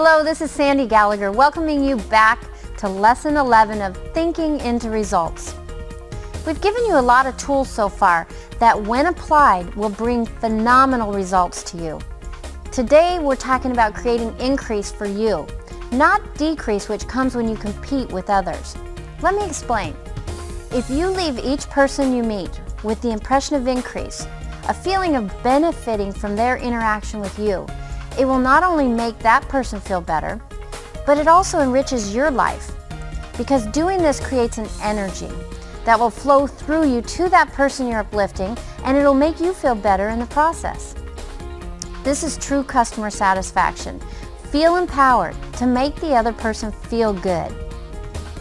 Hello, this is Sandy Gallagher welcoming you back to Lesson 11 of Thinking into Results. We've given you a lot of tools so far that when applied will bring phenomenal results to you. Today we're talking about creating increase for you, not decrease, which comes when you compete with others. Let me explain. If you leave each person you meet with the impression of increase, a feeling of benefiting from their interaction with you, it will not only make that person feel better, but it also enriches your life, because doing this creates an energy that will flow through you to that person you're uplifting, and it'll make you feel better in the process. This is true customer satisfaction. Feel empowered to make the other person feel good.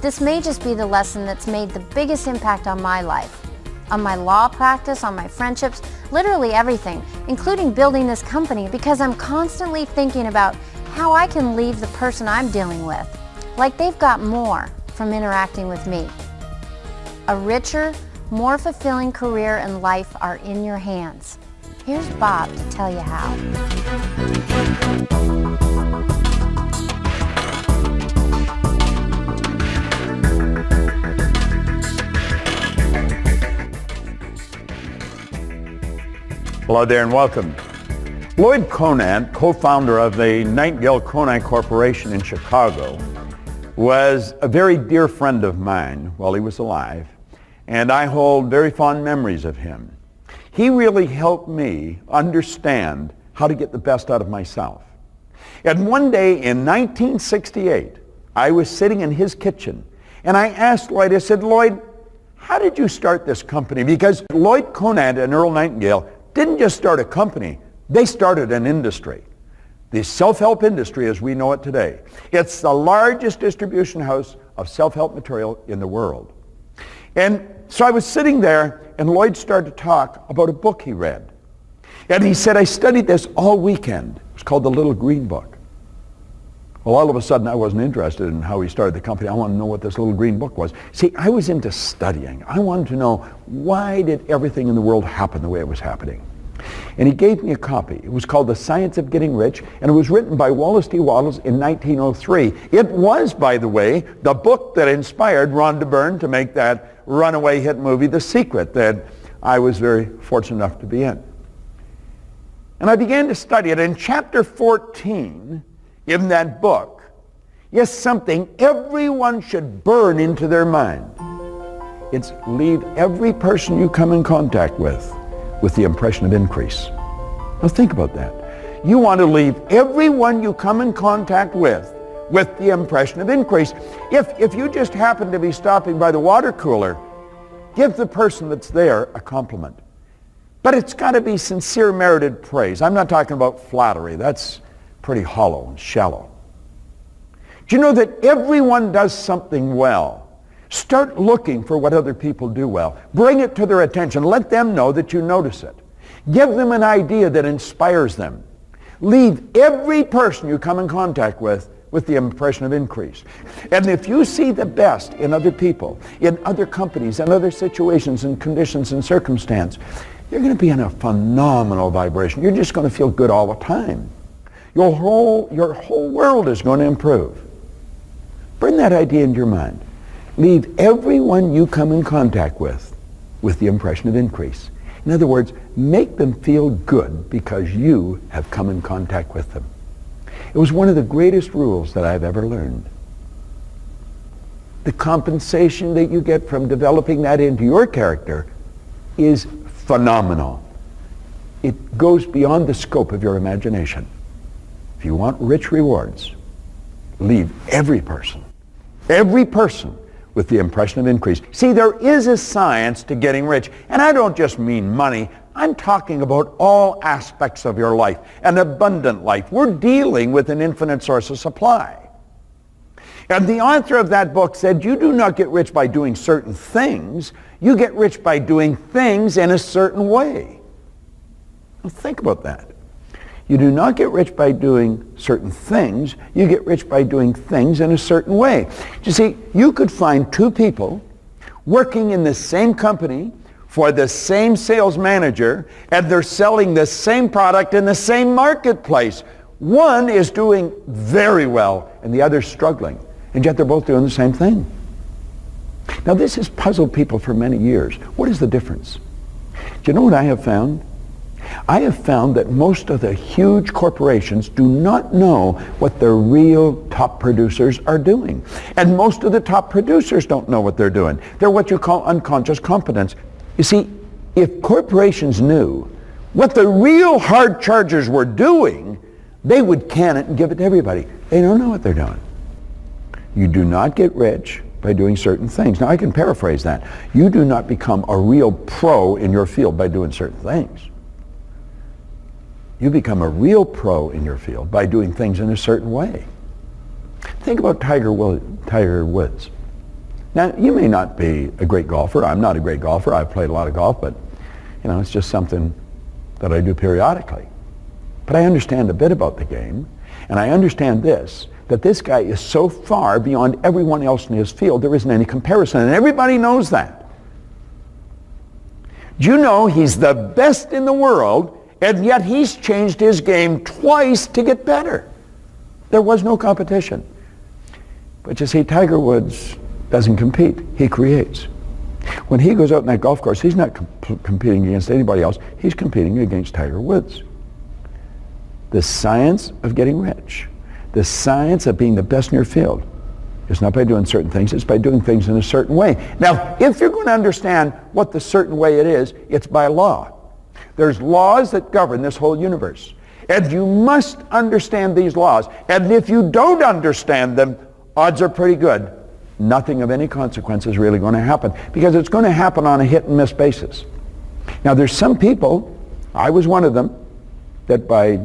This may just be the lesson that's made the biggest impact on my life, on my law practice, on my friendships, literally everything, including building this company, because I'm constantly thinking about how I can leave the person I'm dealing with like they've got more from interacting with me. A richer, more fulfilling career and life are in your hands. Here's Bob to tell you how. Hello there and welcome. Lloyd Conant, co-founder of the Nightingale Conant Corporation in Chicago, was a very dear friend of mine while he was alive, and I hold very fond memories of him. He really helped me understand how to get the best out of myself. And one day in 1968, I was sitting in his kitchen, and I asked Lloyd, I said, Lloyd, how did you start this company? Because Lloyd Conant and Earl Nightingale didn't just start a company, they started an industry. The self-help industry as we know it today. It's the largest distribution house of self-help material in the world. And so I was sitting there and Lloyd started to talk about a book he read. And he said, I studied this all weekend. It was called The Little Green Book. Well, all of a sudden I wasn't interested in how he started the company. I wanted to know what this little green book was. See, I was into studying. I wanted to know, why did everything in the world happen the way it was happening? And he gave me a copy. It was called The Science of Getting Rich, and it was written by Wallace D. Wattles in 1903. It was, by the way, the book that inspired Rhonda Byrne to make that runaway hit movie, The Secret, that I was very fortunate enough to be in. And I began to study it. In chapter 14 in that book is something everyone should burn into their mind. It's leave every person you come in contact with the impression of increase. Now think about that. You want to leave everyone you come in contact with the impression of increase. If you just happen to be stopping by the water cooler, give the person that's there a compliment. But it's got to be sincere, merited praise. I'm not talking about flattery. That's pretty hollow and shallow. Do you know that everyone does something well? Start looking for what other people do well. Bring it to their attention. Let them know that you notice it. Give them an idea that inspires them. Leave every person you come in contact with the impression of increase. And if you see the best in other people, in other companies, in other situations and conditions and circumstance, you're going to be in a phenomenal vibration. You're just going to feel good all the time. Your whole world is going to improve. Bring that idea into your mind. Leave everyone you come in contact with the impression of increase. In other words, make them feel good because you have come in contact with them. It was one of the greatest rules that I've ever learned. The compensation that you get from developing that into your character is phenomenal. It goes beyond the scope of your imagination. If you want rich rewards, leave every person with the impression of increase. See, there is a science to getting rich, and I don't just mean money. I'm talking about all aspects of your life, an abundant life. We're dealing with an infinite source of supply. And the author of that book said, you do not get rich by doing certain things. You get rich by doing things in a certain way. Now think about that. You do not get rich by doing certain things. You get rich by doing things in a certain way. You see, you could find two people working in the same company for the same sales manager, and they're selling the same product in the same marketplace. One is doing very well and the other's struggling, and yet they're both doing the same thing. Now this has puzzled people for many years. What is the difference? Do you know what I have found? I have found that most of the huge corporations do not know what the real top producers are doing. And most of the top producers don't know what they're doing. They're what you call unconscious competence. You see, if corporations knew what the real hard chargers were doing, they would can it and give it to everybody. They don't know what they're doing. You do not get rich by doing certain things. Now I can paraphrase that. You do not become a real pro in your field by doing certain things. You become a real pro in your field by doing things in a certain way. Think about Tiger Woods. Now, you may not be a great golfer. I'm not a great golfer. I've played a lot of golf, but it's just something that I do periodically. But I understand a bit about the game, and I understand this, that this guy is so far beyond everyone else in his field, there isn't any comparison, and everybody knows that. Do you know he's the best in the world, and yet he's changed his game twice to get better? There was no competition. But you see, Tiger Woods doesn't compete. He creates. When he goes out in that golf course, he's not competing against anybody else. He's competing against Tiger Woods. The science of getting rich, the science of being the best in your field, is not by doing certain things, it's by doing things in a certain way. Now, if you're going to understand what the certain way it is, it's by law. There's laws that govern this whole universe. And you must understand these laws. And if you don't understand them, odds are pretty good nothing of any consequence is really going to happen, because it's going to happen on a hit and miss basis. Now there's some people, I was one of them, that by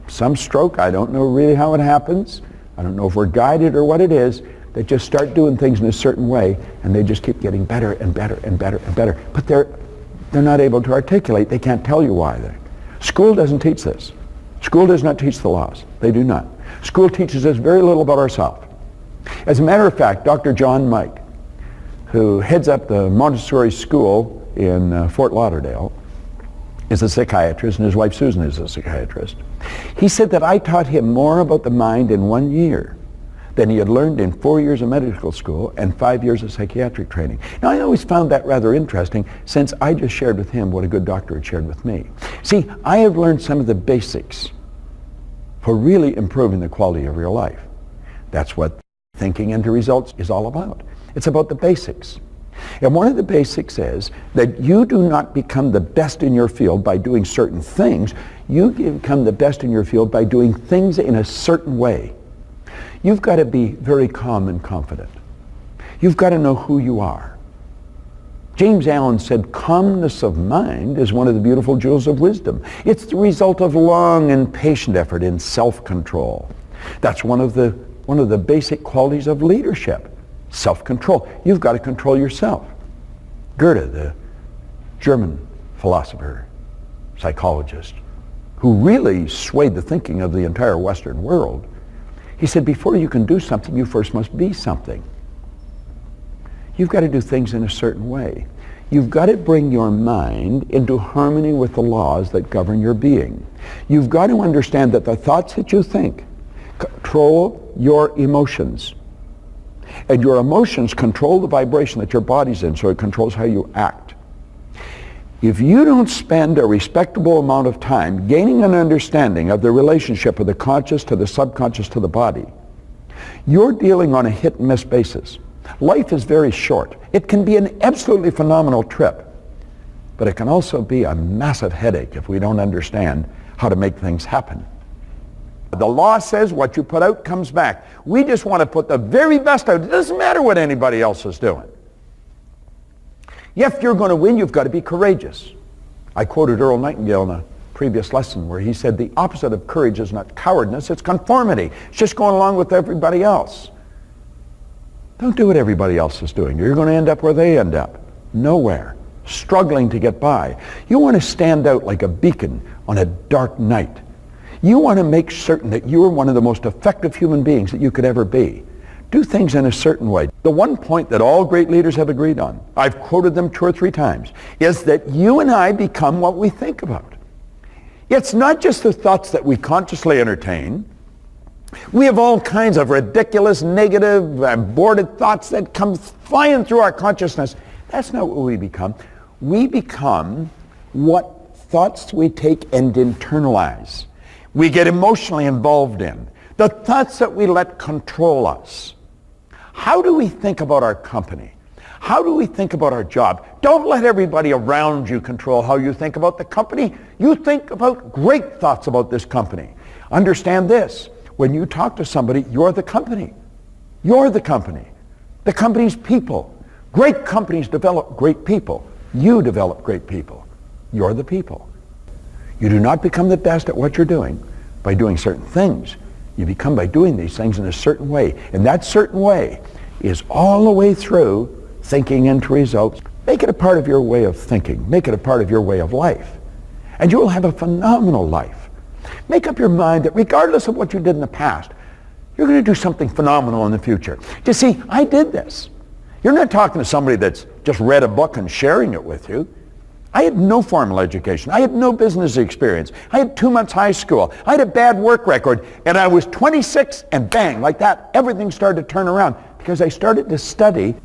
some stroke, I don't know really how it happens, I don't know if we're guided or what it is, they just start doing things in a certain way, and they just keep getting better and better and better and better. But they're not able to articulate. They can't tell you why. School doesn't teach this. School does not teach the laws. They do not. School teaches us very little about ourselves. As a matter of fact, Dr. John Mike, who heads up the Montessori school in Fort Lauderdale, is a psychiatrist, and his wife Susan is a psychiatrist. He said that I taught him more about the mind in 1 year than he had learned in 4 years of medical school and 5 years of psychiatric training. Now, I always found that rather interesting, since I just shared with him what a good doctor had shared with me. See, I have learned some of the basics for really improving the quality of your life. That's what thinking into results is all about. It's about the basics. And one of the basics is that you do not become the best in your field by doing certain things. You become the best in your field by doing things in a certain way. You've got to be very calm and confident. You've got to know who you are. James Allen said, calmness of mind is one of the beautiful jewels of wisdom. It's the result of long and patient effort in self-control. That's one of the basic qualities of leadership. Self-control. You've got to control yourself. Goethe, the German philosopher, psychologist, who really swayed the thinking of the entire Western world, he said, before you can do something, you first must be something. You've got to do things in a certain way. You've got to bring your mind into harmony with the laws that govern your being. You've got to understand that the thoughts that you think control your emotions. And your emotions control the vibration that your body's in, so it controls how you act. If you don't spend a respectable amount of time gaining an understanding of the relationship of the conscious to the subconscious to the body, you're dealing on a hit and miss basis. Life is very short. It can be an absolutely phenomenal trip, but it can also be a massive headache if we don't understand how to make things happen. The law says what you put out comes back. We just want to put the very best out. It doesn't matter what anybody else is doing. If you're going to win, you've got to be courageous. I quoted Earl Nightingale in a previous lesson where he said the opposite of courage is not cowardice, it's conformity. It's just going along with everybody else. Don't do what everybody else is doing. You're going to end up where they end up. Nowhere. Struggling to get by. You want to stand out like a beacon on a dark night. You want to make certain that you are one of the most effective human beings that you could ever be. Do things in a certain way. The one point that all great leaders have agreed on, I've quoted them 2 or 3 times, is that you and I become what we think about. It's not just the thoughts that we consciously entertain. We have all kinds of ridiculous, negative, aborted thoughts that come flying through our consciousness. That's not what we become. We become what thoughts we take and internalize. We get emotionally involved in. The thoughts that we let control us. How do we think about our company? How do we think about our job? Don't let everybody around you control how you think about the company. You think about great thoughts about this company. Understand this. When you talk to somebody, you're the company. You're the company. The company's people. Great companies develop great people. You develop great people. You're the people. You do not become the best at what you're doing by doing certain things. You become by doing these things in a certain way. And that certain way is all the way through thinking into results. Make it a part of your way of thinking. Make it a part of your way of life. And you will have a phenomenal life. Make up your mind that regardless of what you did in the past, you're going to do something phenomenal in the future. You see, I did this. You're not talking to somebody that's just read a book and sharing it with you. I had no formal education. I had no business experience. I had 2 months high school. I had a bad work record. And I was 26 and bang, like that, everything started to turn around because I started to study.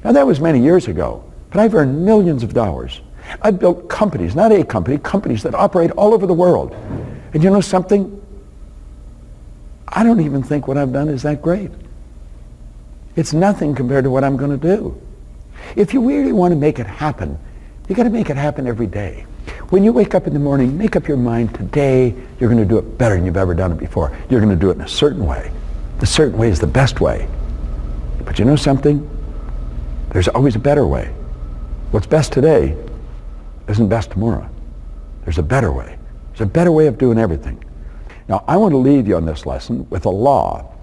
Now that was many years ago, but I've earned millions of dollars. I've built companies, not a company, companies that operate all over the world. And you know something? I don't even think what I've done is that great. It's nothing compared to what I'm going to do. If you really want to make it happen, you got to make it happen every day. When you wake up in the morning, make up your mind today you're going to do it better than you've ever done it before. You're going to do it in a certain way. The certain way is the best way. But you know something? There's always a better way. What's best today isn't best tomorrow. There's a better way. There's a better way of doing everything. Now, I want to leave you on this lesson with a law.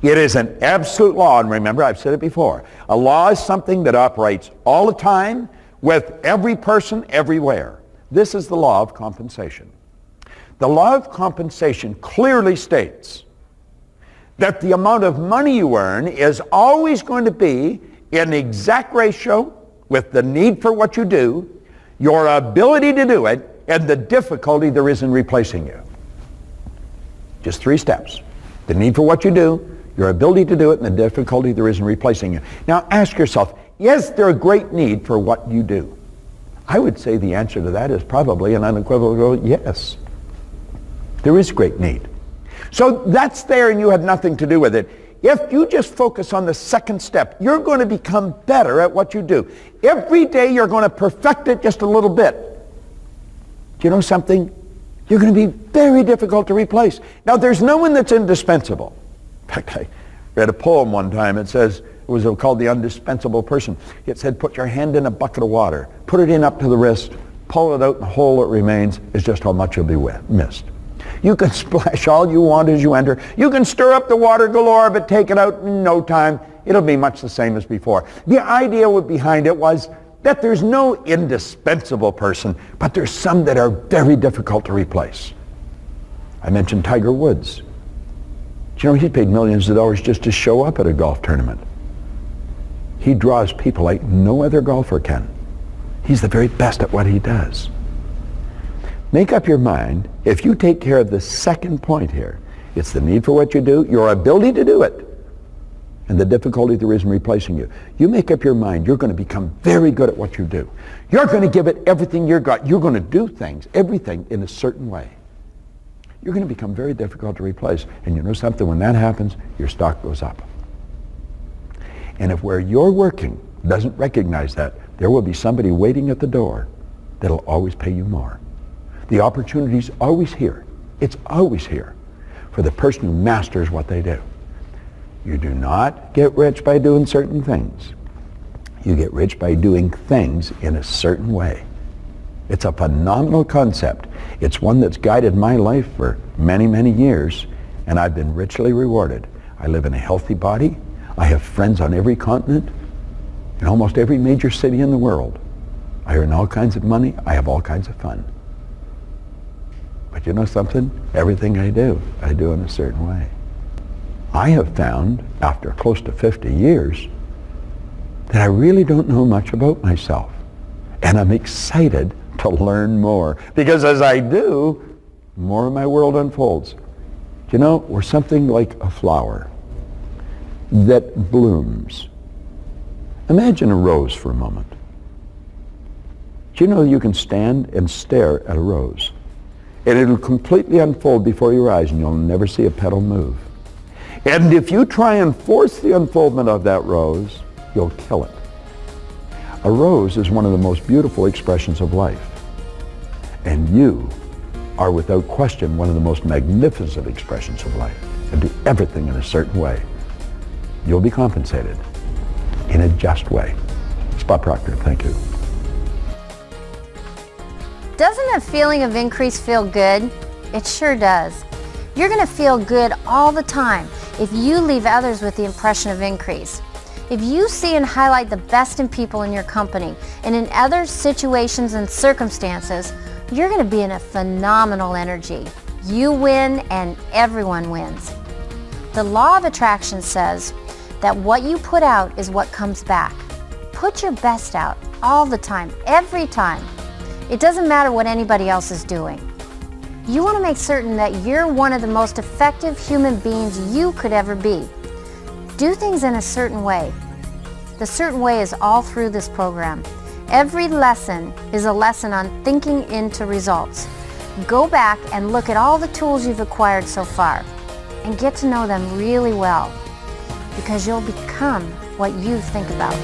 It is an absolute law, and remember, I've said it before. A law is something that operates all the time with every person everywhere. This is the law of compensation. The law of compensation clearly states that the amount of money you earn is always going to be in exact ratio with the need for what you do, your ability to do it, and the difficulty there is in replacing you. Just 3 steps. The need for what you do, your ability to do it, and the difficulty there is in replacing you. Now ask yourself, is there a great need for what you do? I would say the answer to that is probably an unequivocal yes. There is great need. So that's there and you have nothing to do with it. If you just focus on the second step, you're going to become better at what you do. Every day you're going to perfect it just a little bit. Do you know something? You're going to be very difficult to replace. Now, there's no one that's indispensable. In fact, I read a poem one time. It says, it was called The Indispensable Person. It said, put your hand in a bucket of water, put it in up to the wrist, pull it out, and the hole that remains is just how much you'll be missed. You can splash all you want as you enter. You can stir up the water galore, but take it out in no time. It'll be much the same as before. The idea behind it was that there's no indispensable person, but there's some that are very difficult to replace. I mentioned Tiger Woods. Do you know he's paid millions of dollars just to show up at a golf tournament? He draws people like no other golfer can. He's the very best at what he does. Make up your mind, if you take care of the second point here, it's the need for what you do, your ability to do it, and the difficulty there is in replacing you. You make up your mind, you're going to become very good at what you do. You're going to give it everything you've got. You're going to do things, everything, in a certain way. You're going to become very difficult to replace. And you know something? When that happens, your stock goes up. And if where you're working doesn't recognize that, there will be somebody waiting at the door that'll always pay you more. The opportunity's always here. It's always here for the person who masters what they do. You do not get rich by doing certain things. You get rich by doing things in a certain way. It's a phenomenal concept. It's one that's guided my life for many, many years, and I've been richly rewarded. I live in a healthy body. I have friends on every continent, in almost every major city in the world. I earn all kinds of money. I have all kinds of fun. But you know something? Everything I do in a certain way. I have found, after close to 50 years, that I really don't know much about myself. And I'm excited to learn more. Because as I do, more of my world unfolds. You know, we're something like a flower that blooms. Imagine a rose for a moment. Do you know you can stand and stare at a rose, and it'll completely unfold before your eyes, and you'll never see a petal move. And if you try and force the unfoldment of that rose, you'll kill it. A rose is one of the most beautiful expressions of life. And you are without question one of the most magnificent expressions of life. And do everything in a certain way. You'll be compensated in a just way. Spot Proctor, thank you. Doesn't a feeling of increase feel good? It sure does. You're going to feel good all the time if you leave others with the impression of increase. If you see and highlight the best in people in your company and in other situations and circumstances, you're going to be in a phenomenal energy. You win and everyone wins. The law of attraction says that what you put out is what comes back. Put your best out all the time, every time. It doesn't matter what anybody else is doing. You want to make certain that you're one of the most effective human beings you could ever be. Do things in a certain way. The certain way is all through this program. Every lesson is a lesson on thinking into results. Go back and look at all the tools you've acquired so far and get to know them really well, because you'll become what you think about.